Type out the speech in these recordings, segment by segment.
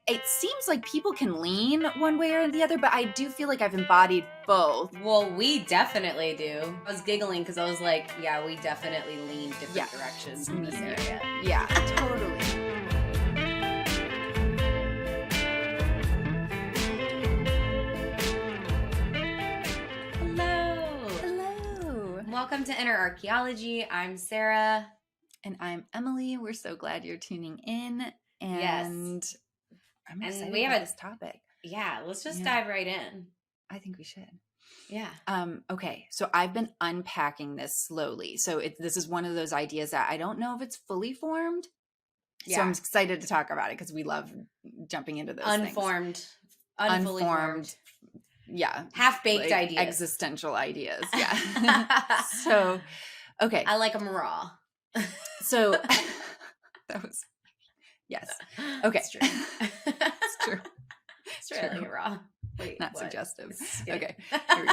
it seems like people can lean one way or the other, but I do feel like I've embodied both. Well, we definitely do. I was giggling because I was like, yeah, we definitely lean different Yeah. directions in this area. Yeah, totally. Hello. Hello. Welcome to Inner Archaeology. I'm Sarah. And I'm Emily. We're so glad you're tuning in. And Yes. I'm And excited we have about a- this topic. Yeah, let's just dive right in. I think we should. Yeah. Okay, so I've been unpacking this slowly. So this is one of those ideas that I don't know if it's fully formed. So I'm excited to talk about it because we love jumping into those Unformed. things. Unfully formed. Yeah. Half-baked ideas. Existential ideas. Yeah. So, okay. I like them raw. So that was, yes. Okay. It's true. It's true. It's really raw. Wait, Not what? suggestive. Just Okay. kidding. Here we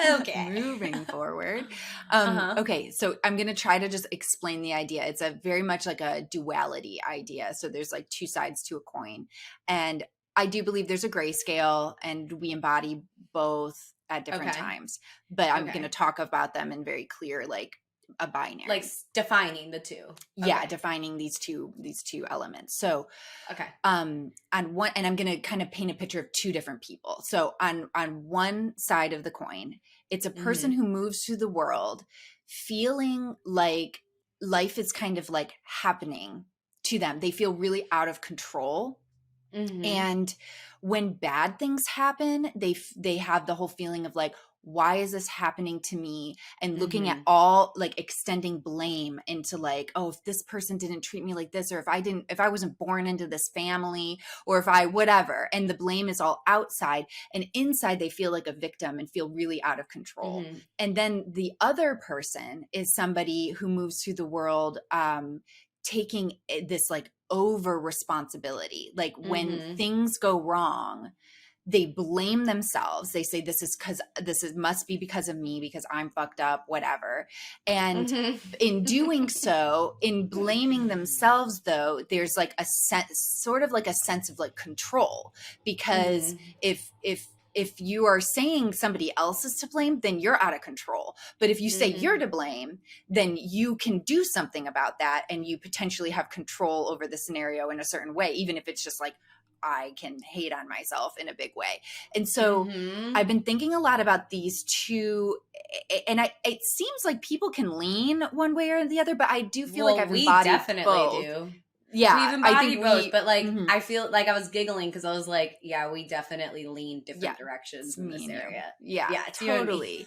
go. Okay. Moving forward. Uh-huh. Okay. So I'm going to try to just explain the idea. It's a very much like a duality idea. So there's like two sides to a coin. And I do believe there's a grayscale and we embody both at different times. But I'm going to talk about them in very clear, like a binary. Like defining the two. Yeah, defining these two elements. So and I'm going to kind of paint a picture of two different people. So on one side of the coin, it's a person who moves through the world feeling like life is kind of like happening to them. They feel really out of control. And when bad things happen, they have the whole feeling of like, why is this happening to me? And looking at all, like extending blame into like, oh, if this person didn't treat me like this, or if I wasn't born into this family, or if I whatever, and the blame is all outside, and inside they feel like a victim and feel really out of control. And then the other person is somebody who moves through the world taking this like over responsibility. Like when things go wrong, they blame themselves. They say must be because of me, because I'm fucked up, whatever. And in doing so, in blaming themselves though, there's like a sense of like control, because if you are saying somebody else is to blame, then you're out of control. But if you say you're to blame, then you can do something about that, and you potentially have control over the scenario in a certain way, even if it's just like, I can hate on myself in a big way. And so I've been thinking a lot about these two, and it seems like people can lean one way or the other, but I do feel like I've embodied definitely both. Do. Yeah, we've embodied both, but like I feel like I was giggling because I was like, yeah, we definitely lean different directions in this area. Yeah, totally.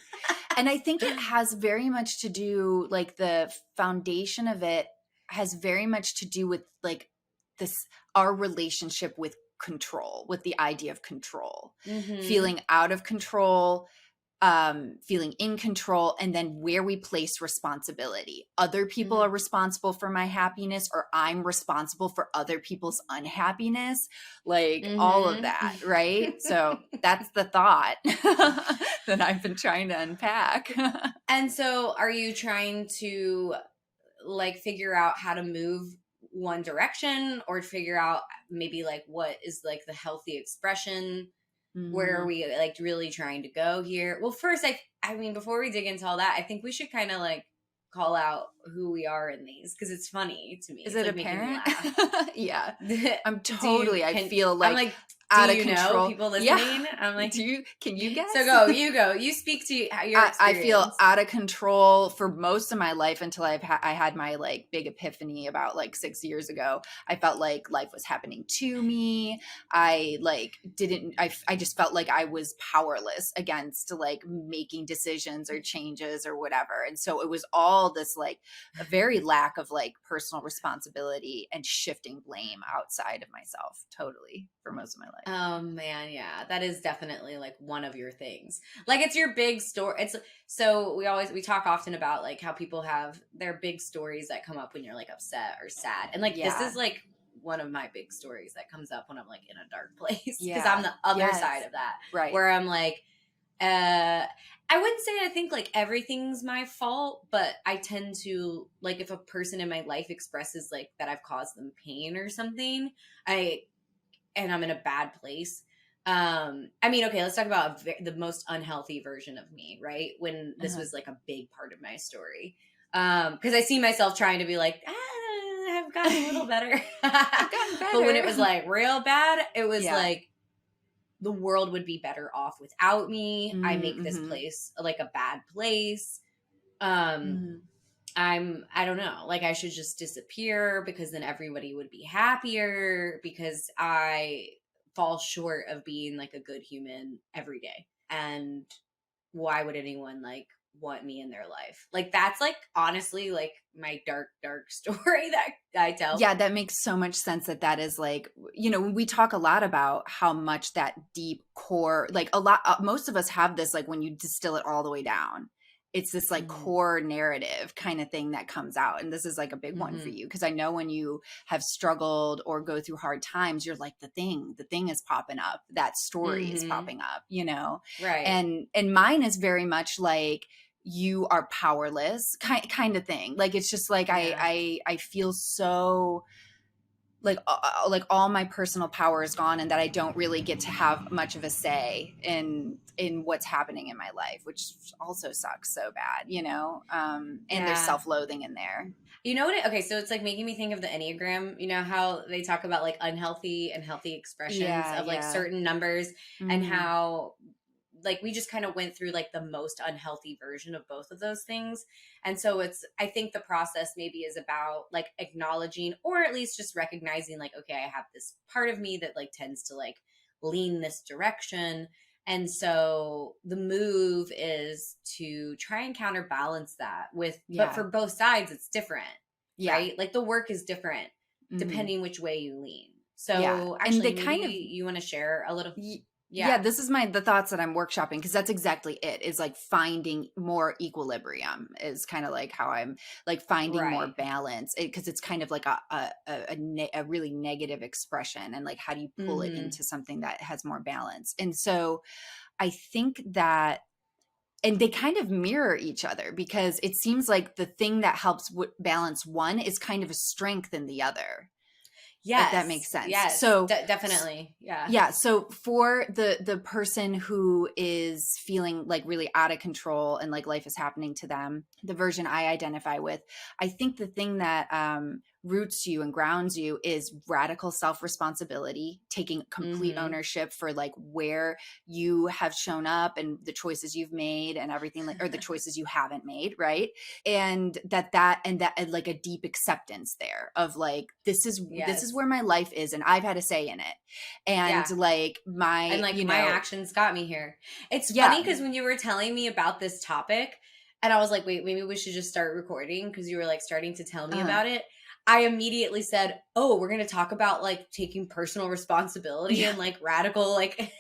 And I think it has very much to do, like the foundation of it has very much to do with like our relationship with control, with the idea of control, feeling out of control, feeling in control, and then where we place responsibility. Other people are responsible for my happiness, or I'm responsible for other people's unhappiness, like all of that, right? So that's the thought that I've been trying to unpack. And so are you trying to like figure out how to move one direction, or figure out maybe like what is like the healthy expression? Where are we like really trying to go here? Well, first, I mean, before we dig into all that, I think we should kind of like call out who we are in these, because it's funny to me. Is it's it like apparent? Yeah. I'm totally, I feel like, I'm like, out do of you control. Know people listening? Yeah. I'm like, can you guess? So go. You speak to your experience. I feel out of control for most of my life until I had my like big epiphany about like 6 years ago. I felt like life was happening to me. I just felt like I was powerless against like making decisions or changes or whatever. And so it was all this like a very lack of like personal responsibility and shifting blame outside of myself, totally, for most of my life. Oh man, yeah, that is definitely like one of your things. Like it's your big story. It's so we talk often about like how people have their big stories that come up when you're like upset or sad, and like this is like one of my big stories that comes up when I'm like in a dark place, because I'm the other side of that, right? Where I'm like, I wouldn't say I think like everything's my fault, but I tend to like if a person in my life expresses like that I've caused them pain or something, I and I'm in a bad place. I mean, okay, let's talk about the most unhealthy version of me, right? When this Uh-huh. was like a big part of my story. Because I see myself trying to be like, I've gotten a little better. I've gotten But when it better. was like real bad, it was Yeah. like the world would be better off without me. I make this Mm-hmm. place like a bad place. Um, Mm-hmm. I don't know, like I should just disappear because then everybody would be happier because I fall short of being like a good human every day. And why would anyone like want me in their life? Like that's like honestly like my dark story that I tell. Yeah, that makes so much sense that that is like, we talk a lot about how much that deep core, like a lot, most of us have this, like when you distill it all the way down, it's this like Mhm. core narrative kind of thing that comes out. And this is like a big one for Mhm. you. Cause I know when you have struggled or go through hard times, you're like, the thing is popping up. That story is Mhm. popping up. Right. And mine is very much like, you are powerless kind of thing. Like it's just like Yeah. I feel so like all my personal power is gone, and that I don't really get to have much of a say in what's happening in my life, which also sucks so bad. And there's Yeah. self-loathing in there. You know what? Okay, so it's like making me think of the Enneagram. You know how they talk about like unhealthy and healthy expressions Yeah, of like yeah. certain numbers, and Mm, how like we just kind of went through like the most unhealthy version of both of those things. And so it's, I think the process maybe is about like acknowledging or at least just recognizing like, okay, I have this part of me that like tends to like lean this direction. And so the move is to try and counterbalance that with, but yeah, for both sides, it's different, yeah. right? Like the work is different Hmm. depending which way you lean. Yeah, So and they actually, maybe kind of you want to share a little. yeah, Yeah. this is the thoughts that I'm workshopping, because that's exactly it, is like finding more equilibrium is kind of like how I'm like finding more Right. balance, because it's kind of like a really negative expression, and like how do you pull it Mm-hmm. into something that has more balance. And so I think that, and they kind of mirror each other, because it seems like the thing that helps balance one is kind of a strength in the other, if that Yes. makes sense. Yes. So Definitely. Yeah. yeah, so for the person who is feeling like really out of control and like life is happening to them, the version I identify with, I think the thing that roots you and grounds you is radical self-responsibility, taking complete Mm-hmm. ownership for like where you have shown up and the choices you've made and everything, like, or the choices you haven't made, right? And and like a deep acceptance there of like, this is Yes. where my life is, and I've had a say in it. And Yeah. like And my, like my actions got me here. It's funny yeah, because when you were telling me about this topic, and I was like, wait, maybe we should just start recording because you were like starting to tell me uh, about it. I immediately said, oh, we're going to talk about like taking personal responsibility yeah, and like radical, like,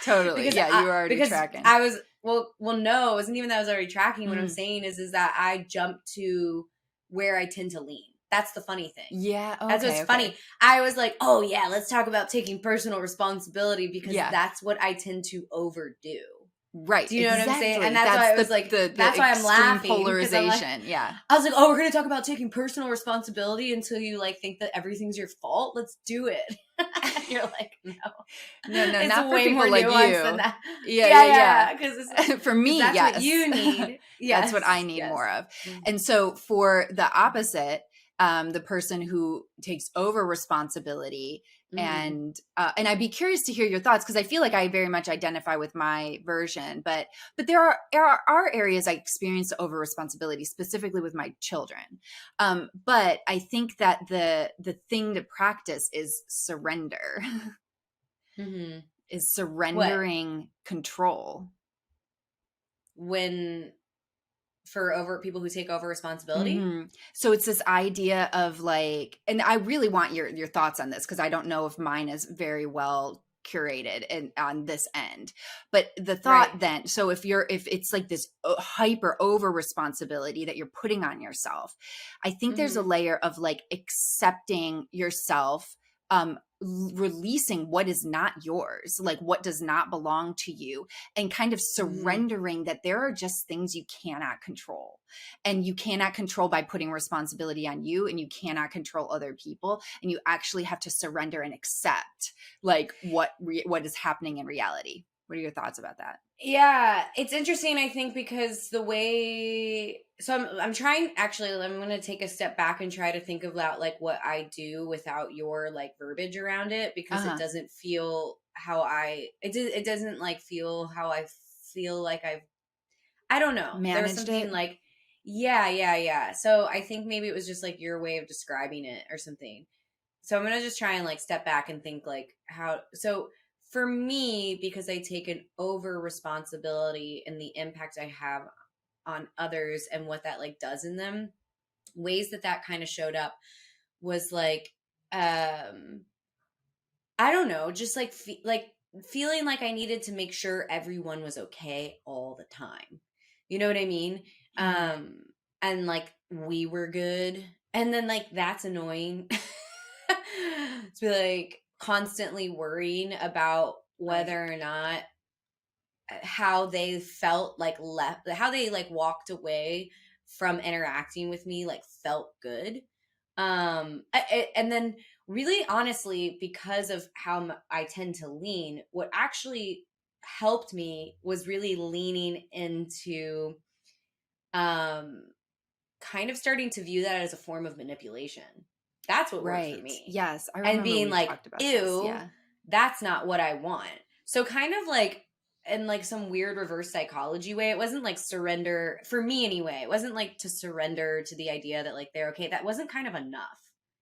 totally. Yeah, you were already because tracking. I was, well, no, it wasn't even that I was already tracking. What I'm Mm. saying is that I jumped to where I tend to lean. That's the funny thing. Yeah, That's what's okay, funny. okay. I was like, oh yeah, let's talk about taking personal responsibility because Yeah, that's what I tend to overdo. right, Do you know what I'm saying? And exactly. that's That's why I was like, the that's why I'm extreme laughing because I'm like, polarization. Yeah. I was like, oh, we're gonna talk about taking personal responsibility until you like think that everything's your fault. Let's do it. And you're like, no, No, no, it's not for way more people like nuanced than you. that. Yeah, Yeah, yeah, yeah, yeah. For because me, that's what yes. you need. That's what I Yes, need yes. more of. And so for the opposite, the person who takes over responsibility, Mm-hmm. and I'd be curious to hear your thoughts, because I feel like I very much identify with my version, but there are areas I experience over responsibility, specifically with my children. But I think that the thing to practice is surrender, Mm-hmm. is What surrendering control. when for over people who take over responsibility? So it's this idea of like, and I really want your thoughts on this, because I don't know if mine is very well curated and on this end. But the Right. thought then, so if it's like this hyper over responsibility that you're putting on yourself, I think there's a Mm-hmm. layer of like accepting yourself releasing what is not yours, like what does not belong to you, and kind of surrendering that there are just things you cannot control, and you cannot control by putting responsibility on you, and you cannot control other people, and you actually have to surrender and accept like what is happening in reality. What are your thoughts about that? Yeah, it's interesting, I think, because the way, so I'm trying, actually, I'm going to take a step back and try to think about like what I do without your like verbiage around it, because it Uh-huh. doesn't feel how it doesn't like feel how I feel like I don't know. There was Managed something it. like, yeah. So I think maybe it was just like your way of describing it or something. So I'm going to just try and like step back and think like how, so for me, because I take an over responsibility and the impact I have on others and what that like does in them, ways that kind of showed up was like, I don't know, just like, like feeling like I needed to make sure everyone was okay all the time. You know what I mean? Mm. Um, and like we were good. And then like that's annoying. To be like constantly worrying about Right. whether or not how they felt like left, how they like walked away from interacting with me like felt good. And then really honestly, because of how I tend to lean, what actually helped me was really leaning into um kind of starting to view that as a form of manipulation. That's what worked for Right. me. Yes, I And remember being we like, talked about this. ew, Yeah. that's not what I want. So kind of like in like some weird reverse psychology way, it wasn't like surrender for me anyway. It wasn't like to surrender to the idea that like they're okay. That wasn't kind of enough.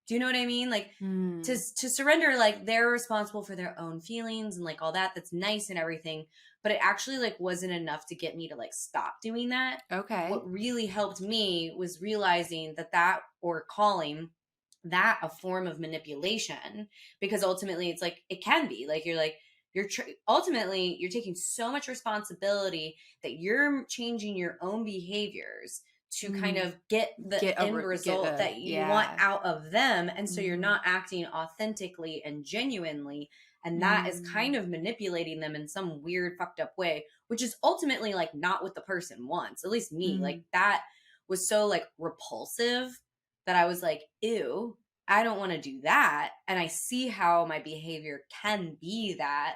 Do you know what I mean? Like Mm. to surrender, like they're responsible for their own feelings and like all that. That's nice and everything, but it actually like wasn't enough to get me to like stop doing that. Okay. What really helped me was realizing that or calling that a form of manipulation, because ultimately it's like it can be like you're like ultimately you're taking so much responsibility that you're changing your own behaviors to kind Mm. of get the end Get result a that you want yeah. out of them, and so you're Mm. not acting authentically and genuinely, and that is kind Mm. of manipulating them in some weird fucked up way, which is ultimately like not what the person wants. At least me, like Mm. that was so like repulsive that I was like, ew, I don't want to do that. And I see how my behavior can be that.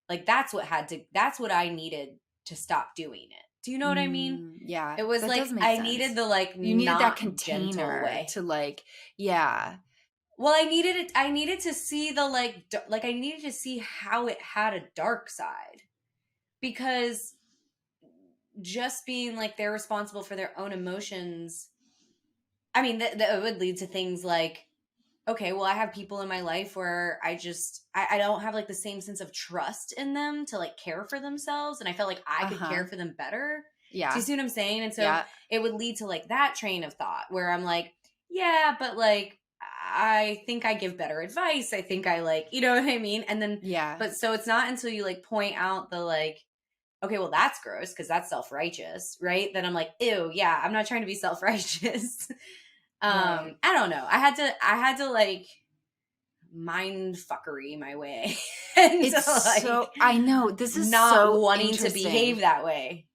Like that's what I needed to stop doing it. Do you know what I mean? Mm. Yeah, It was that does like make I needed sense. the like You needed that not gentle container way. to like, yeah. Well, I needed it. I needed to see the like I needed to see how it had a dark side, because just being like they're responsible for their own emotions. I mean, that would lead to things like, okay, well, I have people in my life where I don't have like the same sense of trust in them to like care for themselves. And I felt like I could care Uh-huh. for them better. Do you Yeah. see what I'm saying? And so Yeah. it would lead to like that train of thought where I'm like, yeah, but like, I think I give better advice. I think I like, you know what I mean? And then, Yeah. but so it's not until you like point out the like, okay, well, that's gross because that's self righteous, right? Then I'm like, ew, yeah, I'm not trying to be self righteous. Right. I don't know. I had to like mind fuckery my way into It's like so, I know, this is not so wanting to behave interesting. that way.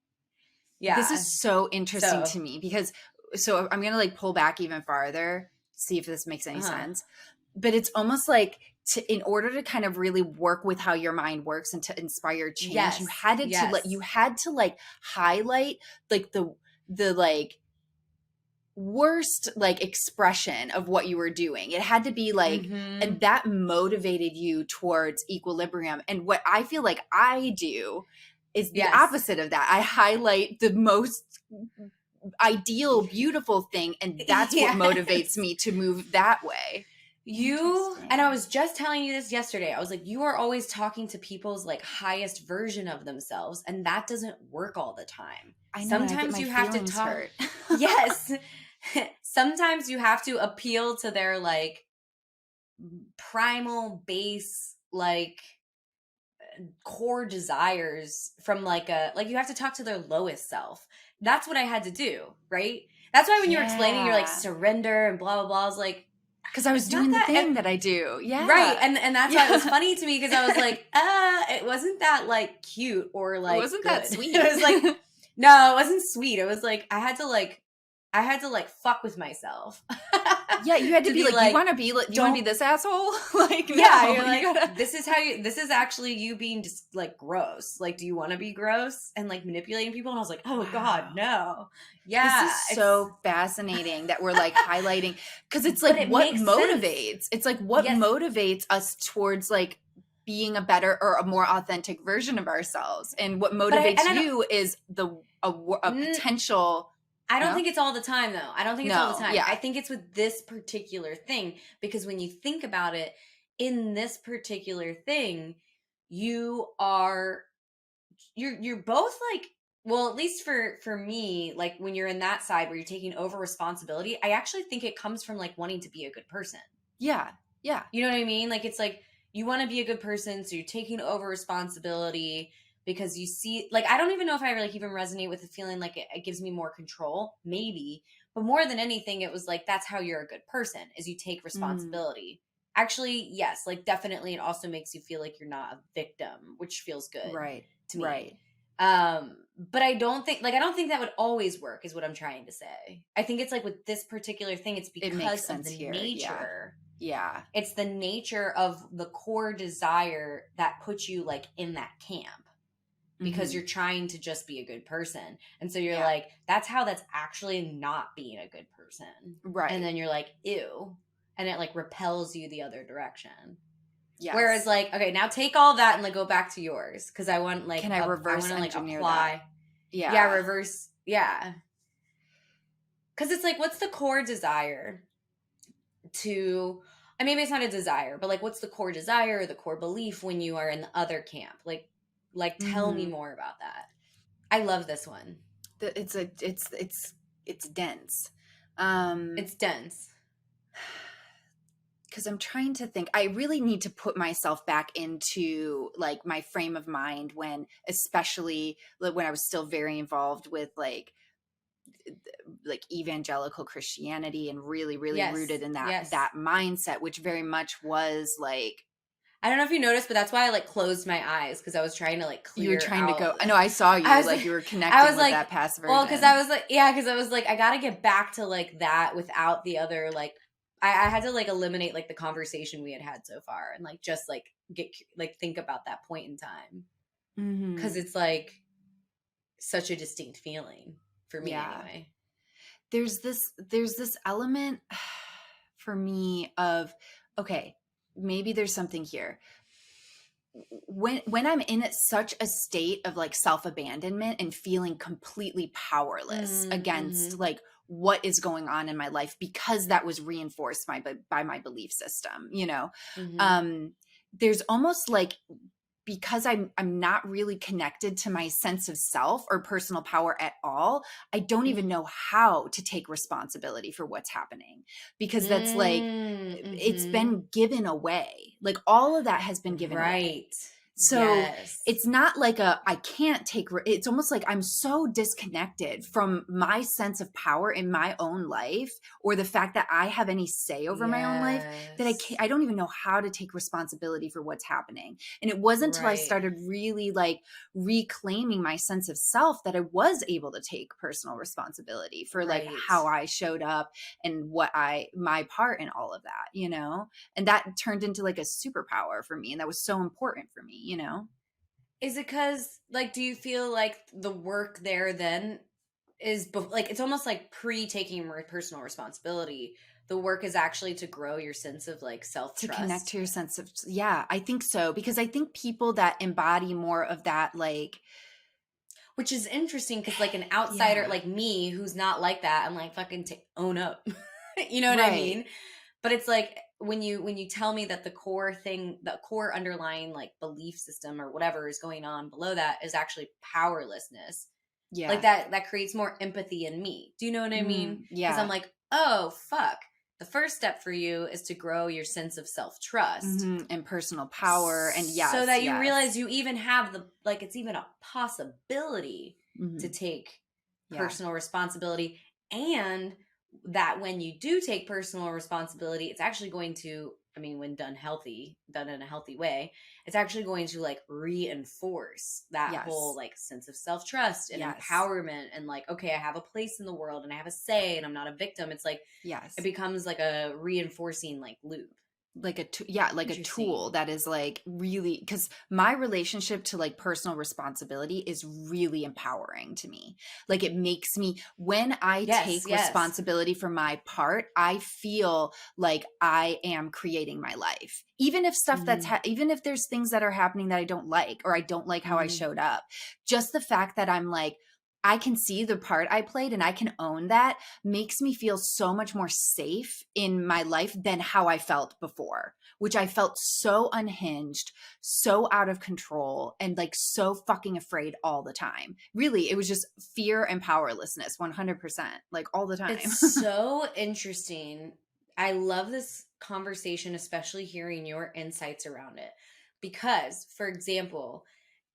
This Yeah. is so interesting So, to me because, so I'm going to like pull back even farther, see if this makes any uh-huh. sense. But it's almost like in order to kind of really work with how your mind works and to inspire change, Yes. you Yes. had to like highlight like the like worst like expression of what you were doing. It had to be like, and Mhm. that motivated you towards equilibrium. And what I feel like I do is the Yes. opposite of that. I highlight the most ideal, beautiful thing, and that's what motivates Yes. me to move that way. And I Interesting. was just telling you this yesterday. I was like, you are always talking to people's like highest version of themselves, and that doesn't work all the time. I know, and I get Sometimes my you have to feelings talk. hurt. Yes. Sometimes you have to appeal to their like primal base, like core desires from like a, like you have to talk to their lowest self. That's what I had to do, right? That's why when you're explaining, you're like Yeah. surrender and blah blah blah. I was like, Because I was It's not doing the that thing that I do. Yeah. right. And that's why it was funny to me, because I was like, it wasn't that like cute or like wasn't good. that sweet. It was like, no, it wasn't sweet. It was like I had to like fuck with myself. Yeah, you had to be like, you want to be this asshole? Like, no, yeah, you're like, you gotta... this is actually you being just like gross. Like, do you want to be gross and like manipulating people? And I was like, oh God, no. Yeah. This is so fascinating that we're like highlighting, because it's like, it what makes motivates? sense. It's like, what motivates us towards like being a better or a more authentic version of ourselves? And what motivates you is a potential... I don't think it's all the time, though. I don't think it's all the time. Yeah. I think it's with this particular thing, because when you think about it, in this particular thing, you're both like, well, at least for me, like when you're in that side where you're taking over responsibility, I actually think it comes from like wanting to be a good person. Yeah. Yeah. You know what I mean? Like, it's like you want to be a good person, so you're taking over responsibility because you see, like, I don't even know if I like even resonate with the feeling like it gives me more control, maybe, but more than anything, it was like, that's how you're a good person, is you take responsibility. Actually, yes, like definitely, it also makes you feel like you're not a victim, which feels good, right to me. Right. But I don't think that would always work, is what I'm trying to say. I think it's like with this particular thing, it's because of the nature. Yeah. It's the nature of the core desire that puts you like in that camp, because you're trying to just be a good person. And so you're like, that's actually not being a good person. Right. And then you're like, ew. And it like repels you the other direction. Yes. Whereas like, okay, now take all that and like go back to yours. Cause I want like, can I reverse engineer apply that? Yeah. Reverse. Yeah. Cause it's like, what's the core desire to, and maybe it's not a desire, but like, what's the core desire or the core belief when you are in the other camp? Like tell me more about that. I love this one. It's dense. It's dense. Because I'm trying to think, I really need to put myself back into like my frame of mind when, especially when I was still very involved with like evangelical Christianity and really rooted in that mindset, which very much was like, I don't know if you noticed, but that's why I like closed my eyes, because I was trying to like clear. You were trying out. to go. I know, I saw you. Like you were connecting with that past version. Well, because I was like, because I was like, I got to get back to like that without the other like. I had to like eliminate like the conversation we had so far, and like just like think about that point in time, because it's like such a distinct feeling for me anyway. There's this element for me of, okay, maybe there's something here. When I'm in such a state of like self-abandonment and feeling completely powerless against like what is going on in my life, because that was reinforced by my belief system, you know, there's almost like, because I'm not really connected to my sense of self or personal power at all, I don't even know how to take responsibility for what's happening, because that's like, it's been given away. Like all of that has been given away. So it's not like I can't take, it's almost like I'm so disconnected from my sense of power in my own life, or the fact that I have any say over my own life, that I don't even know how to take responsibility for what's happening. And it wasn't until I started really like reclaiming my sense of self that I was able to take personal responsibility for like how I showed up and my part in all of that, you know? And that turned into like a superpower for me. And that was so important for me, you know? Is it because, like, do you feel like the work there then is, like, it's almost like pre-taking personal responsibility. The work is actually to grow your sense of, like, self-trust. To connect to your sense of, yeah, I think so. Because I think people that embody more of that, like... Which is interesting, because, like, an outsider like me who's not like that, I'm like, fucking own up. You know what I mean? But it's like, when you tell me that the core underlying like belief system or whatever is going on below that is actually powerlessness. Yeah. Like that creates more empathy in me. Do you know what I mean? Yeah. Because I'm like, oh, fuck. The first step for you is to grow your sense of self-trust and personal power. And so that you realize you even have it's even a possibility to take personal responsibility. And that when you do take personal responsibility, it's actually going to, I mean, when done in a healthy way, it's actually going to like reinforce that whole Yes. like sense of self-trust and Yes. empowerment and like, okay, I have a place in the world and I have a say and I'm not a victim. It's like it Yes. becomes like a reinforcing like loop. Like yeah, like a tool Interesting. that is like really, because my relationship to like personal responsibility is really empowering to me. Like it makes me, when I Yes, take yes. responsibility for my part, I feel like I am creating my life, even if stuff that's Mhm. even if there's things that are happening that I don't like, or I don't like how I Mhm. showed up. Just the fact that I'm like, I can see the part I played and I can own that makes me feel so much more safe in my life than how I felt before, which I felt so unhinged, so out of control, and like so fucking afraid all the time. Really, it was just fear and powerlessness 100%, like all the It's time. so interesting. I love this conversation, especially hearing your insights around it. Because, for example,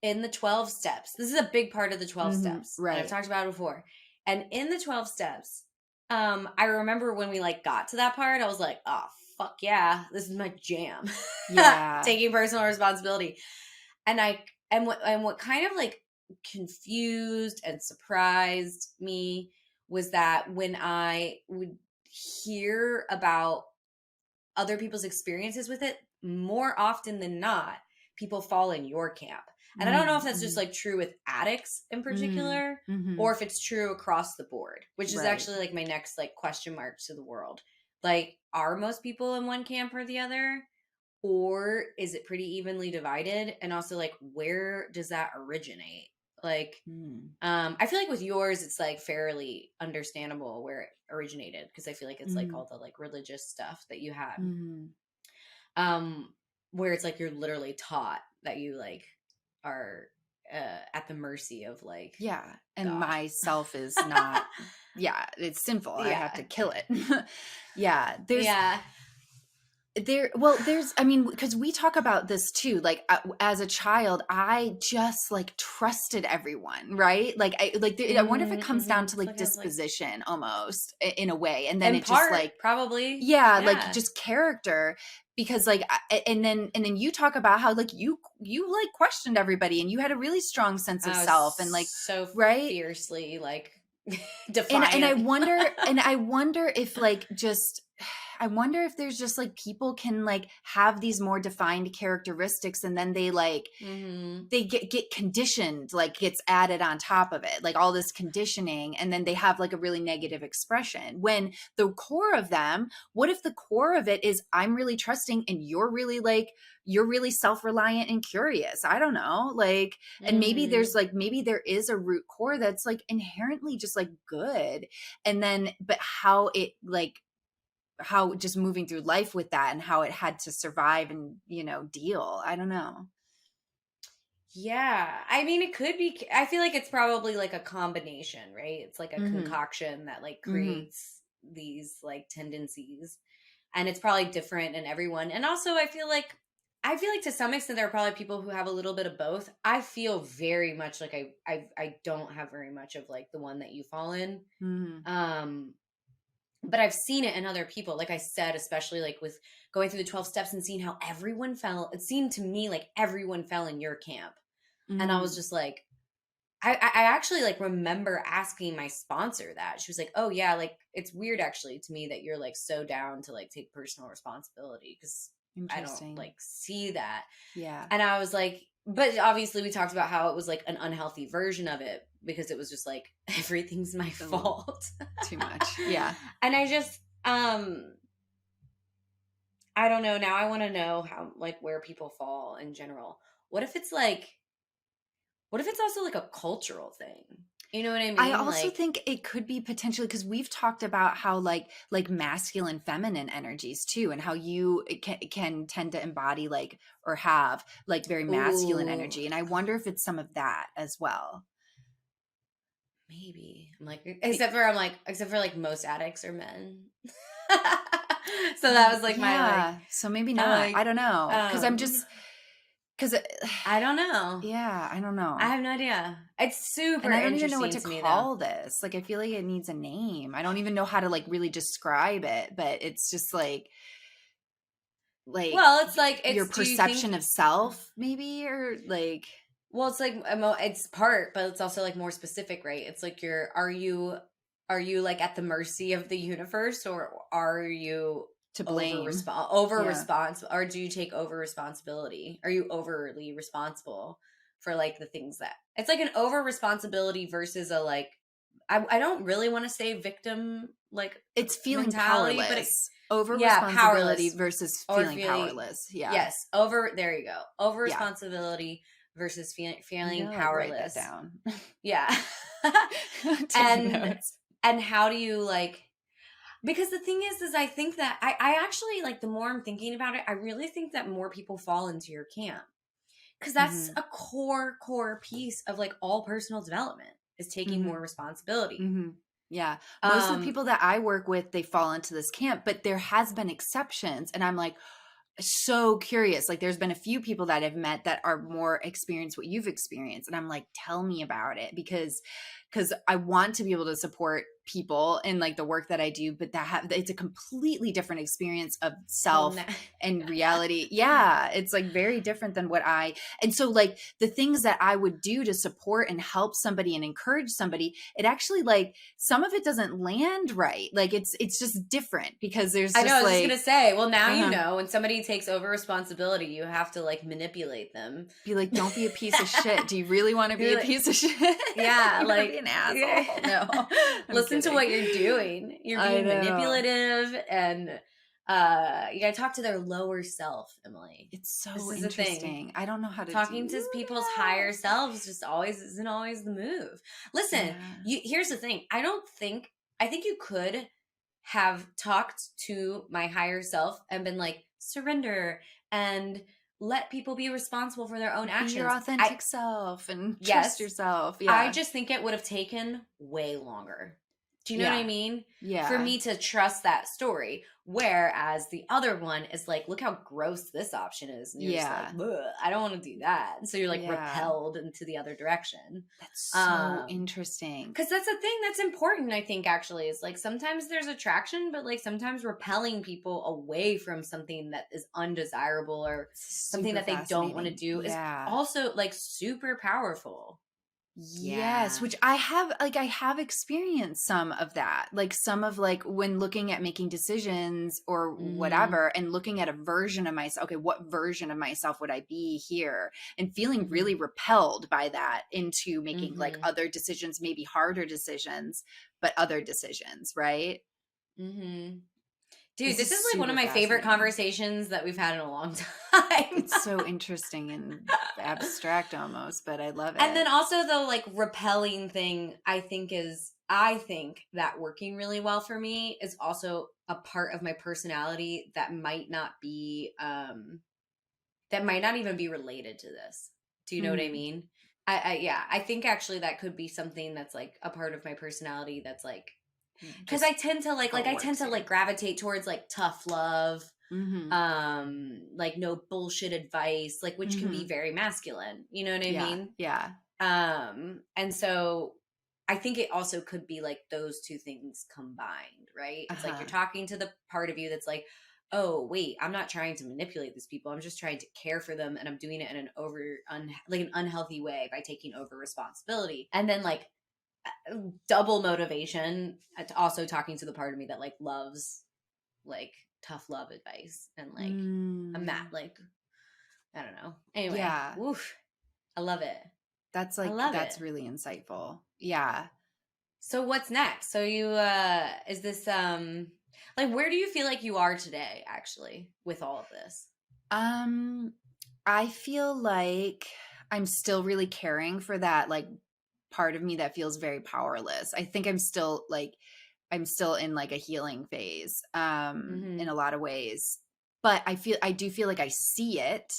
in the 12 steps, this is a big part of the 12 steps, and I've Right. talked about it before. And in the 12 steps, I remember when we like got to that part, I was like, oh, fuck yeah, this is my jam. Yeah. Taking personal responsibility. And what kind of like confused and surprised me was that when I would hear about other people's experiences with it, more often than not, people fall in your camp. And I don't know if that's just Mm-hmm. like true with addicts in particular Mm-hmm. or if it's true across the board, which is Right. actually like my next like question mark to the world. Like, are most people in one camp or the other? Or is it pretty evenly divided? And also like where does that originate? Like Mm-hmm. I feel like with yours, it's like fairly understandable where it originated because I feel like it's like all the like religious stuff that you had, Mm-hmm. um, where it's like you're literally taught that you like are at the mercy of like Yeah. And God. myself is not, yeah, it's sinful. I have to Yeah, kill it. Yeah. yeah. There's, I mean, because we talk about this too. Like as a child, I just like trusted everyone, right? Like I wonder if it comes down to It's like like I was like disposition almost in a way. And then in it just part like, probably, yeah, like yeah. just character. Because like and then you talk about how like you like questioned everybody and you had a really strong sense of I was self and like, so right. fiercely like And I defiant. wonder, if like just I wonder if there's just like people can like have these more defined characteristics and then they like hmm they get conditioned, like gets added on top of it, like all this conditioning, and then they have like a really negative expression. When the core of them, what if the core of it is I'm really trusting and you're really self-reliant and curious? I don't know. Like, and hmm maybe there is a root core that's like inherently just like good. And then but how it like how just moving through life with that and how it had to survive and deal. I don't know. Yeah. I mean, it could be. I feel like it's probably like a combination, right? It's like a Mhm. concoction that like Mhm. creates these like tendencies. And it's probably different in everyone. And also, I feel like to some extent there are probably people who have a little bit of both. I feel very much like I don't have very much of like the one that you fall in. Mhm. Um but I've seen it in other people. Like I said, especially like with going through the 12 steps and seeing how everyone fell. It seemed to me like everyone fell in your camp. And I was Mhm. just like, I actually like remember asking my sponsor that. She was like, "Oh yeah, like it's weird actually to me that you're like so down to like take personal responsibility because I don't Interesting. like see that." Yeah. And I was like, but obviously we talked about how it was like an unhealthy version of it because it was just like everything's my A little fault. too much. Yeah. And I just I don't know. Now I want to know how like where people fall in general. What if it's like what if it's also like a cultural thing? You know what I I mean? also Like, think it could be potentially because we've talked about how like masculine feminine energies too, and how you can tend to embody like or have like very masculine ooh, energy, and I wonder if it's some of that as well. maybe. I'm like, Be- except for like most addicts are men. So that was like my like, yeah, so maybe I'm not. I like, don't know because I'm um, just Because I don't know. yeah, I don't know. I have no idea. It's super And I don't even know what interesting to to me though. call this. Like, I feel like it needs a name. I don't even know how to like really describe it, but it's just like Well, it's like your it's do you perception think of self maybe, or like well, it's like it's part, but it's also like more specific, right? It's like are you like at the mercy of the universe, or are you to blame. over Yeah. responsible, or do you take over responsibility? Are you overly responsible for like the things that it's like an over responsibility versus a like I don't really want to say victim like It's feeling mentality, but powerless. Over yeah, responsibility powerless versus or feeling feeling powerless. Yeah. yes, over there you go. Over Yeah. responsibility versus I'm feeling gonna like write that powerless. down. Yeah. Taking and notes. and how do you like because the thing is I think that I actually like the more I'm thinking about it, I really think that more people fall into your camp. Because that's Hmm. a core piece of like all personal development is taking Hmm. more responsibility. Hmm. Yeah. Most of the Um people that I work with, they fall into this camp, but there has been exceptions. And I'm like, so curious. Like there's been a few people that I've met that are more experienced what you've experienced. And I'm like, tell me about it because I want to be able to support people in like the work that I do, but it's a completely different experience of well self now, and reality. Yeah. It's like very different than and so like the things that I would do to support and help somebody and encourage somebody, it actually like some of it doesn't land right. Like it's just different because there's I know, I just was just gonna like, say, well, now you uh-huh. know when somebody takes over responsibility, you have to like manipulate them. Be like, don't be a piece of shit. Do you really want to be You're a like, piece of shit? yeah, You want to be like an asshole? No, I'm listen to kidding. what you're doing. You're I being know. manipulative and you gotta talk to their lower self, Emily. It's This so is the thing. interesting. I don't know how to Talking do to people's that. higher selves just always isn't always the move. Listen, Yeah. you here's the thing. I think you could have talked to my higher self and been like, surrender and let people be responsible for their own Be your actions. I authentic self and trust yes, yourself. I Yeah. just think it would have taken way longer. Do you know what I Yeah. mean? For Yeah. me to trust that story. Whereas the other one is like, look how gross this option is. And you're just like, Yeah. "Ugh, I don't want to do that. And so you're like Yeah. repelled into the other direction. That's so interesting. Because that's a thing that's important, I think, actually, is like sometimes there's attraction, but like sometimes repelling people away from something that is undesirable or something Super that they don't want to fascinating. do is Yeah. also like super powerful. Yes, Yeah. which I have experienced some of that. Like some of like when looking at making decisions or Mm-hmm. whatever and looking at a version of myself, okay, what version of myself would I be here? And feeling Mm-hmm. really repelled by that into making like Mm-hmm. other decisions, maybe harder decisions, but other decisions, right? Mm-hmm. Dude, This this is is like one of super my favorite fascinating. conversations that we've had in a long time. It's so interesting and abstract almost, but I love And it. then also the like repelling thing, I think that working really well for me is also a part of my personality that might not be that might not even be related to this. Do you know what I Mhm. mean? Yeah, I think actually that could be something that's like a part of my personality that's like because Just I tend to how it I tend works to like here. gravitate towards like tough love, Mhm. like no bullshit advice, like which can be Mhm. very masculine. You know what I Yeah. mean? Yeah. And so I think it also could be like those two things combined, right? It's like you're Uh-huh. talking to the part of you that's like, oh wait, I'm not trying to manipulate these people. I'm just trying to care for them, and I'm doing it in like an unhealthy way by taking over responsibility. And then like double motivation, also talking to the part of me that like loves like tough love advice and like I'm not Mm. like I don't know. Anyway, Yeah. woof, I love it. I love it. That's really insightful. Yeah. So what's next? So you is this like where do you feel like you are today actually with all of this? Um I feel like I'm still really caring for that like part of me that feels very powerless. I think I'm still in like a healing phase in Mhm. a lot of ways. But I do feel like I see it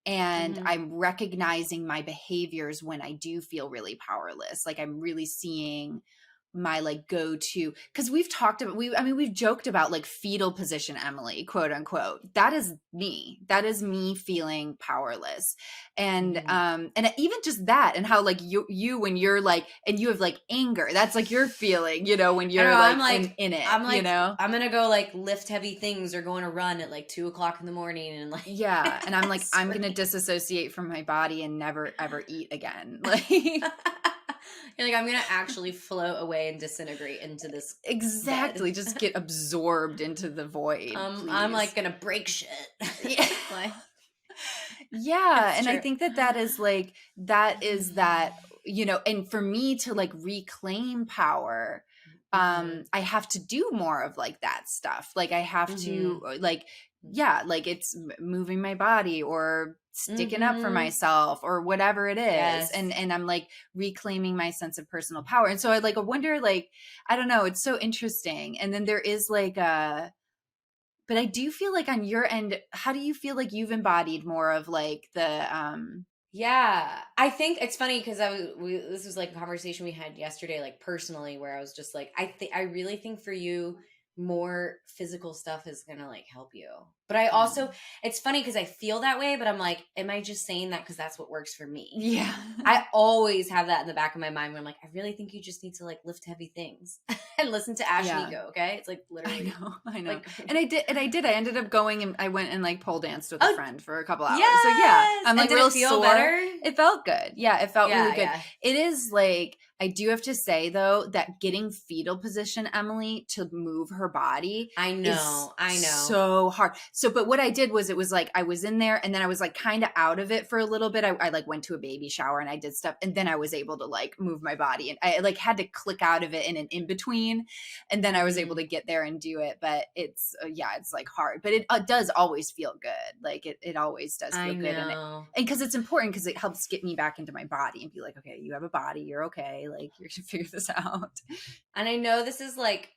and Mhm. I'm recognizing my behaviors when I do feel really powerless. Like I'm really seeing my like go-to, because we've talked about we've joked about like fetal position Emily, quote unquote. That is me feeling powerless. And and even just that, and how like you when you're like, and you have like anger, that's like your feeling, you know, when I know, you're like in it, I'm like, you know. I'm gonna go like lift heavy things or go on a run at like 2 o'clock in the morning and like, Yeah, and I'm like, I'm gonna sweating. disassociate from my body and never ever eat again. Like You're like, I'm gonna actually float away and disintegrate into this bed. exactly, just get absorbed into the void, I'm please. like gonna break shit. Yeah. Like, Yeah, it's and I true. think that is like, that is that, you know, and for me to like reclaim power, Mhm. I have to do more of like that stuff. Like I have to Mhm. like, yeah, like it's moving my body or sticking up for Mhm. myself or whatever it is. Yes. And I'm like reclaiming my sense of personal power. And so I like, I wonder, like, I don't know, it's so interesting. And then there is like a, but I do feel like on your end, how do you feel like you've embodied more of like the Yeah, I think it's funny because this was like a conversation we had yesterday, like personally, where I was just like, I really think for you, more physical stuff is gonna like help you. But I also, mm, it's funny because I feel that way, but I'm like, am I just saying that because that's what works for me? yeah. I always have that in the back of my mind where I'm like, I really think you just need to like lift heavy things and listen to Ashley Yeah. go. Okay, it's like I literally know. I know. like, And I ended up going and I went and like pole danced with a oh friend for a couple hours. So yeah, yes, I'm and like did it real feel sore. better? It felt good. Yeah, it felt really Yeah, good. yeah. It is like, I do have to say though, that getting fetal position Emily to move her body is I know. so hard. So, but what I did was, it was like I was in there and then I was like kind of out of it for a little bit. I like went to a baby shower and I did stuff, and then I was able to like move my body, and I like had to click out of it in an in between, and then I was able Mhm. to get there and do it. But it's yeah, it's like hard, but it does always feel good. Like it always does I feel good, and know. because it's important, because it helps get me back into my body and be like, okay, you have a body, you're okay, like you're gonna figure this out. And I know this is like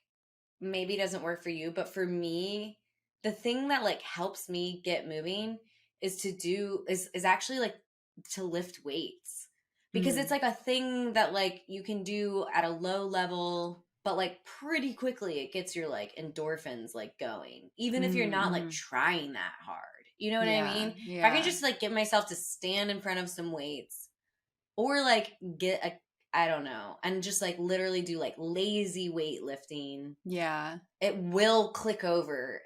maybe doesn't work for you, but for me, the thing that like helps me get moving is actually like to lift weights. Because it's Mm. like a thing that like you can do at a low level, but like pretty quickly it gets your like endorphins like going. Even if you're not like Mm-hmm. trying that hard. You know what I Yeah, mean? If I can yeah, just like get myself to stand in front of some weights or like get a, I don't know, and just like literally do like lazy weightlifting, yeah. it will click over.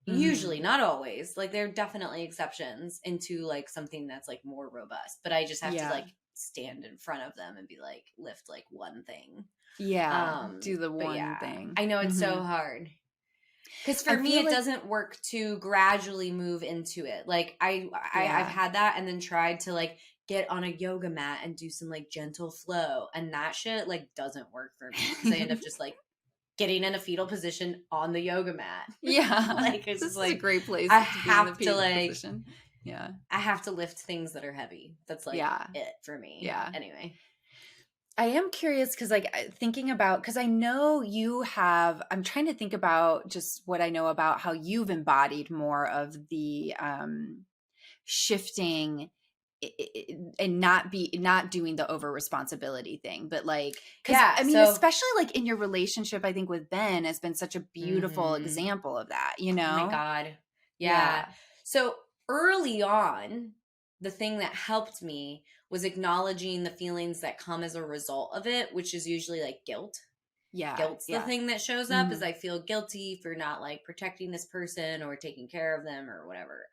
Usually, Mm-hmm. not always. Like there are definitely exceptions into like something that's like more robust, but I just have to Yeah, like stand in front of them and be like lift like one thing. yeah, do the But one yeah, thing. I know it's Mm-hmm. so hard. Because I for me, feel it like, doesn't work to gradually move into it. Like I've yeah. had that and then tried to like get on a yoga mat and do some like gentle flow, and that shit like doesn't work for me because I end up just like getting in a fetal position on the yoga mat. Yeah, Like it's this just is a like great place I to be in the have to fetal like position. Yeah, I have to lift things that are heavy. That's like yeah, it for me. yeah. Anyway. I am curious because, like, thinking about, because I know you have, I'm trying to think about just what I know about how you've embodied more of the shifting and not doing the over responsibility thing, but like, because Yeah, I mean, so especially like in your relationship, I think with Ben has been such a beautiful mhm. example of that, Oh my God. Yeah. Yeah. So early on, the thing that helped me was acknowledging the feelings that come as a result of it, which is usually like guilt. Yeah. Guilt's the Yeah. thing that shows up is Hmm. I feel guilty for not like protecting this person or taking care of them or whatever.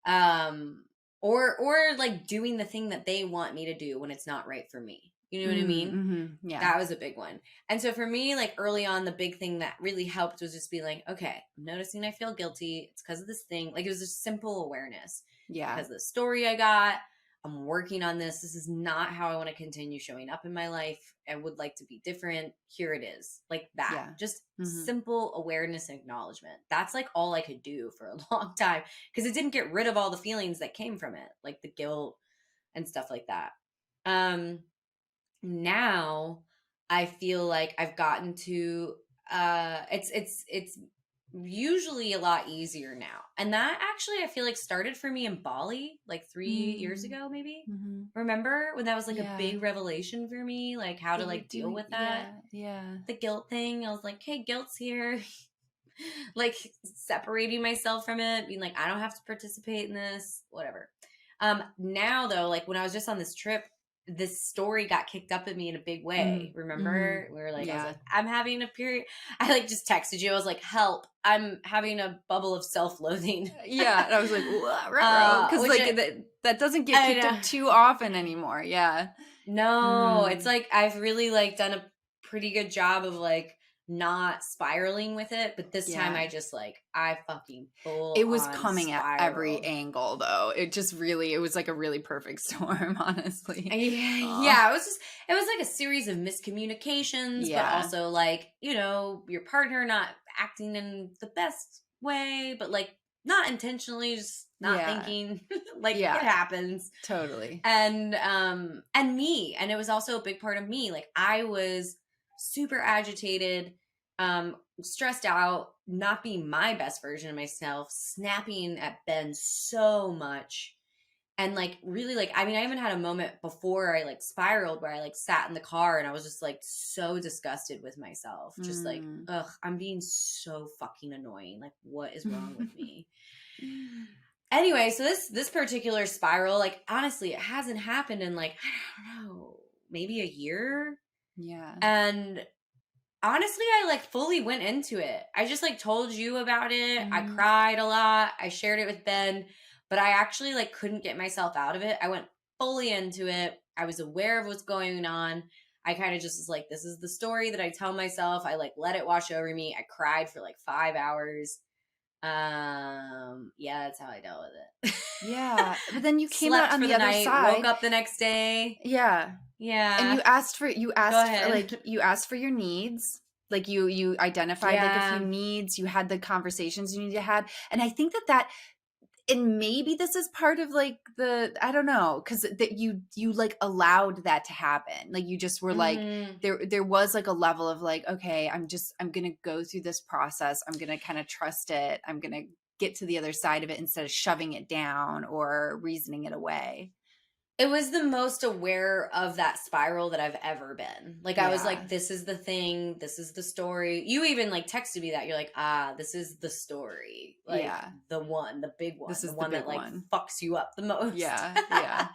Um or like doing the thing that they want me to do when it's not right for me. You know what I mean? Mm-hmm. Yeah. That was a big one. And so for me, like early on, the big thing that really helped was just be like, okay, I'm noticing I feel guilty. It's because of this thing. Like it was just simple awareness. It's Yeah. because of the story I got. I'm working on this. This is not how I want to continue showing up in my life. I would like to be different. Here it is. Like that. Yeah. Just Hmm. simple awareness and acknowledgement. That's like all I could do for a long time because it didn't get rid of all the feelings that came from it, like the guilt and stuff like that. Um, Now I feel like I've gotten to it's usually a lot easier now. And that actually, I feel like, started for me in Bali like 3 years ago, maybe. Mm-hmm. Remember when that was like a Yeah. big revelation for me, like how to That you're like deal doing, with that, yeah. the guilt thing. I was like, hey, guilt's here. Like separating myself from it, being like, I don't have to participate in this, whatever. Now though, like when I was just on this trip, this story got kicked up at me in a big way. Mm-hmm. Remember? We were like, I was Yeah. like, I'm having a period. I like just texted you. I was like, help. I'm having a bubble of self-loathing. Yeah. And I was like, because Which like that doesn't get I kicked know. up too often anymore. Yeah. No, it's Mm. like I've really like done a pretty good job of like not spiraling with it, but this time Yeah. I just like I fucking full It was on coming at every spiraled. angle though. It was like a really perfect storm, honestly. Yeah, it was like a series of miscommunications, but Yeah. also like, you know, your partner not acting in the best way, but like not intentionally, just not Yeah. thinking. Like it Yeah. happens. Totally. And me, and it was also a big part of me. Like I was super agitated, stressed out, not being my best version of myself, snapping at Ben so much. And like really like I mean I even had a moment before I like spiraled where I like sat in the car and I was just like so disgusted with myself, just like, Mm. ugh, I'm being so fucking annoying, like what is wrong with me? Anyway, so this particular spiral, like honestly, it hasn't happened in like, I don't know, maybe a year. Yeah. And honestly, I like fully went into it. I just like told you about it. I Mm. cried a lot. I shared it with Ben, but I actually like couldn't get myself out of it. I went fully into it. I was aware of what's going on. I kind of just was like, this is the story that I tell myself. I like let it wash over me. I cried for like 5 hours. Yeah, that's how I dealt with it. Yeah. But then you came out Slept on for the the other night, woke side. up the next day. Yeah. And Yeah. you Go asked for ahead. like you asked for your needs. Like you identified like a few Yeah. needs, you had the conversations you need to have. And I think that and maybe this is part of like the I don't know, because that you like allowed that to happen. Like you just were like Mhm. there was like a level of like, okay, I'm gonna go through this process. I'm gonna kind of trust it. I'm gonna get to the other side of it instead of shoving it down or reasoning it away. It was the most aware of that spiral that I've ever been. Like I was Yeah. like, this is the thing, this is the story. You even like texted me that. You're like, this is the story. Like Yeah. the big one, This the is the one that big like one. fucks you up the most. Yeah. Yeah.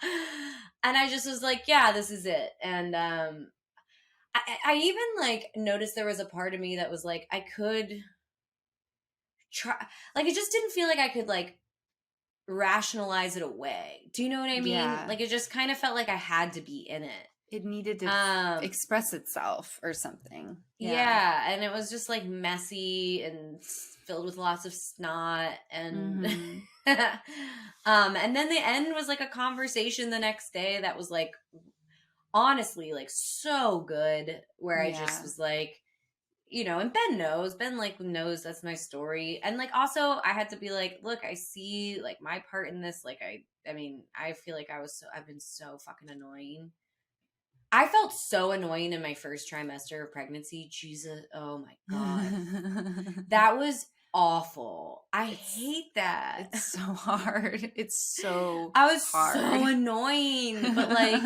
And I just was like, yeah, this is it. And I even like noticed there was a part of me that was like, I could try, like it just didn't feel like I could like rationalize it away. Do you know what I mean? Yeah. Like it just kind of felt like I had to be in it. It needed to Um express itself or something. Yeah. yeah, and it was just like messy and filled with lots of snot and Mm-hmm. and then the end was like a conversation the next day that was like honestly like so good where I just Yeah. was like, you know, and Ben like knows that's my story. And like also I had to be like, look, I see like my part in this. Like I mean, I feel like I've been so fucking annoying. I felt so annoying in my first trimester of pregnancy. Jesus, oh my God. That was awful. I hate that. It's so hard. It's so I was hard. so annoying, but like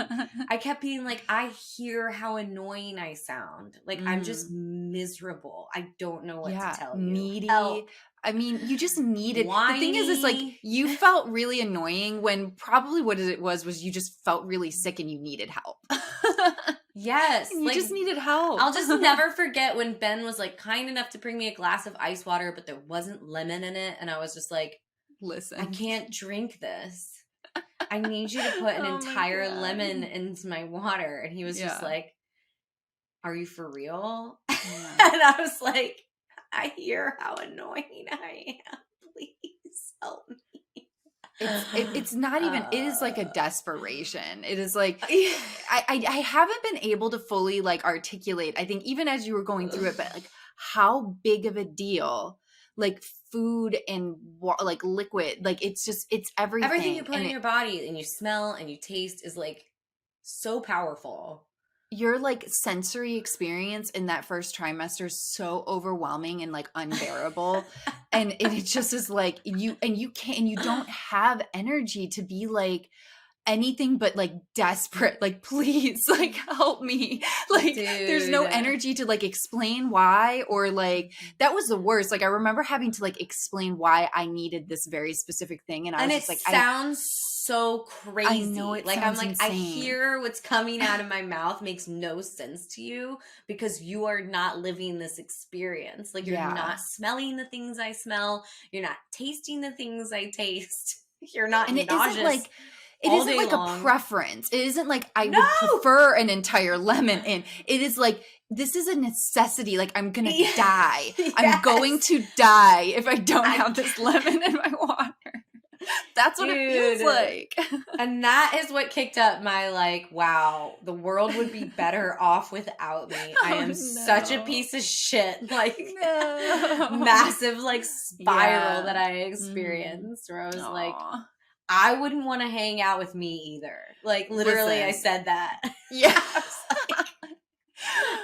I kept being like, I hear how annoying I sound. Like I'm just miserable. I don't know what to Yeah, tell you. needy. Help. I mean, you just needed. The thing is like Whiny. you felt really annoying when probably what it was you just felt really sick and you needed help. Yes, And you like just needed help. I'll just never forget when Ben was like kind enough to bring me a glass of ice water, but there wasn't lemon in it, and I was just like, Listen. I can't drink this. I need you to put an Oh my entire God. lemon into my water. And he was just Yeah. like, are you for real? Yeah. And I was like, I hear how annoying I am. Please help me. It's not even it is like a desperation. It is like Yeah. I haven't been able to fully like articulate, I think even as you were going through it, but like how big of a deal like food and like liquid, like it's everything. Everything you put And in your body and you smell and you taste is like so powerful. your like sensory experience in that first trimester is so overwhelming and like unbearable. And it just is like you don't have energy to be like anything but like desperate, like please like help me, like there's no Dude. energy to like explain why, or like that was the worst. Like I remember having to like explain why I needed this very specific thing, and I And was it just like sounds so crazy. I know it like I'm sounds like, I insane. hear what's coming out of my mouth makes no sense to you because you are not living this experience. Like you're Yeah. not smelling the things I smell. You're not tasting the things I taste. You're not And it nauseous. isn't like it all isn't day like long. a preference. It isn't like I No! would prefer an entire lemon in. It is like this is a necessity. Like I'm gonna Yeah. die. Yes. I'm going to die if I don't I have this lemon in my water. That's what Dude. it feels like. And that is what kicked up my like, wow, the world would be better off without me. I am such a piece of shit. Like massive like spiral that I experienced where I was like, I wouldn't want to hang out with me either. Like literally I said that. Yeah. I was like,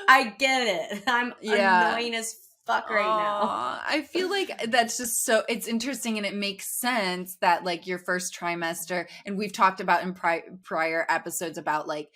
I get it. I'm annoying as fuck right now. I feel like that's just so it's interesting, and it makes sense that like your first trimester, and we've talked about in prior episodes about like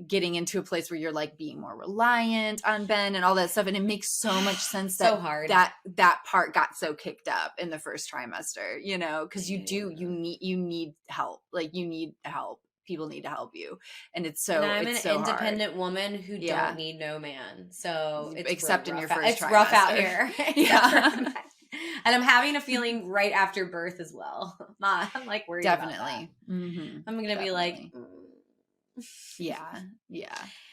getting into a place where you're like being more reliant on Ben and all that stuff, and it makes so much sense that So hard. that part got so kicked up in the first trimester, you know, because you need help, like you need help. People need to help you, and it's so. And I'm it's an so independent hard. woman who don't need no man, so it's except in your first it's trimester. rough out here. Yeah, and I'm having a feeling right after birth as well. I'm like worried about that. Mm-hmm. I'm gonna be like, yeah,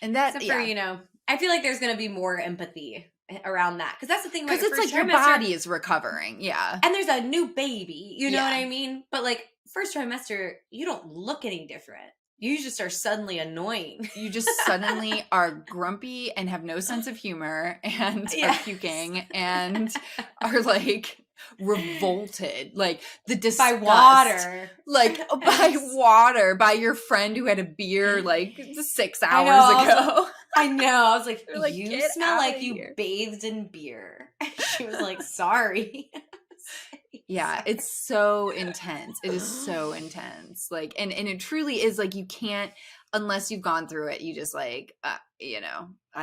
and that except for I feel like there's gonna be more empathy around that because that's the thing about because it's like your body is recovering, and there's a new baby, you know what I mean? But like first trimester, you don't look any different. You just are suddenly annoying. You just suddenly are grumpy and have no sense of humor and are puking and are like revolted, like the disgust, by water, like by water, by your friend who had a beer like 6 hours ago. I know. I was like, like you smell like you bathed in beer. She was like, sorry. Yeah, it's so intense. It is so intense. Like, and it truly is like, you can't, unless you've gone through it, you just like, I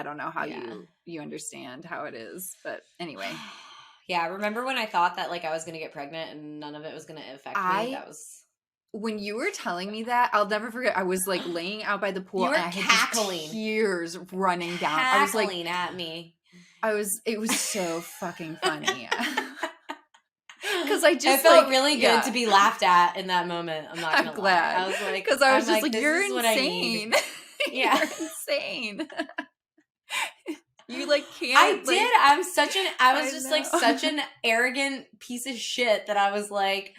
don't know how you understand how it is, but anyway. Yeah. Remember when I thought that like I was going to get pregnant and none of it was going to affect me? That was. When you were telling me that, I'll never forget. I was like laying out by the pool and I had just tears running down. I was like, at me. It was so fucking funny. Because I just felt really good to be laughed at in that moment. I'm not gonna glad. lie. I was like, because I was just like, you're insane. Yeah, you're insane. You like can't. I did. I was just like such an arrogant piece of shit that I was like,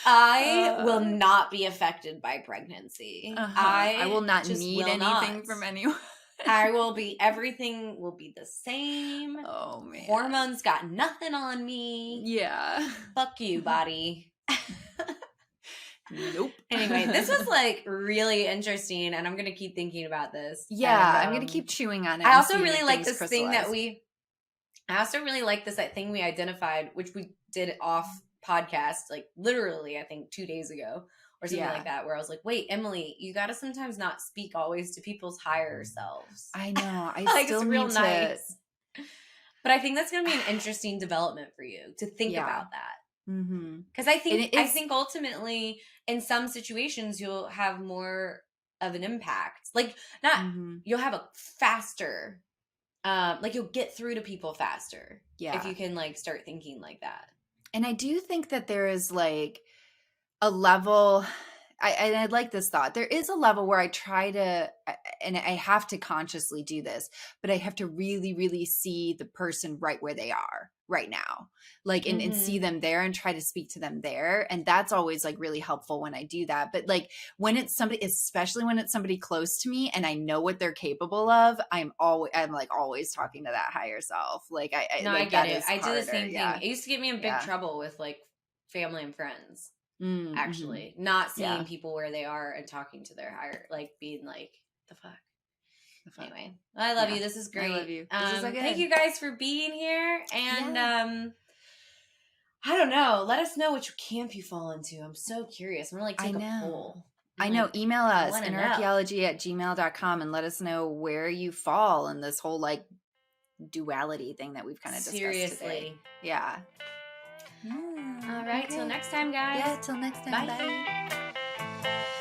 I will not be affected by pregnancy. I will not need anything from anyone. Everything will be the same. Oh man. Hormones got nothing on me. Yeah. Fuck you, body. Nope. Anyway, this was like really interesting and I'm going to keep thinking about this. Yeah, I'm going to keep chewing on it. I also really like this thing that thing we identified, which we did off podcast, like literally, I think 2 days ago. Or something like that, where I was like, wait, Emily, you got to sometimes not speak always to people's higher selves. I know. I like, still it's real need nice. But I think that's going to be an interesting development for you to think about that. Because I think ultimately, in some situations, you'll have more of an impact. Like, you'll have a faster, like you'll get through to people faster. Yeah. If you can like start thinking like that. And I do think that there is like a level, I like this thought. There is a level where I try to, and I have to consciously do this, but I have to really, really see the person right where they are right now, like, and see them there and try to speak to them there. And that's always like really helpful when I do that. But like when it's somebody, especially when it's somebody close to me and I know what they're capable of, I'm like always talking to that higher self. Like I get it. I do the same thing. It used to get me in big trouble with like family and friends. Actually, not seeing people where they are and talking to their higher, like being like, the fuck. Anyway, I love Yeah. you. This is great. I love you. This is so good. Thank you guys for being here. And Yeah. I don't know. Let us know which camp you fall into. I'm so curious. I'm gonna like take a poll. I know. Email us, wanna know. innerarchaeology@gmail.com, and let us know where you fall in this whole like duality thing that we've kind of discussed today. Yeah. All right. Till next time, guys. Yeah. Till next time. Bye. Bye.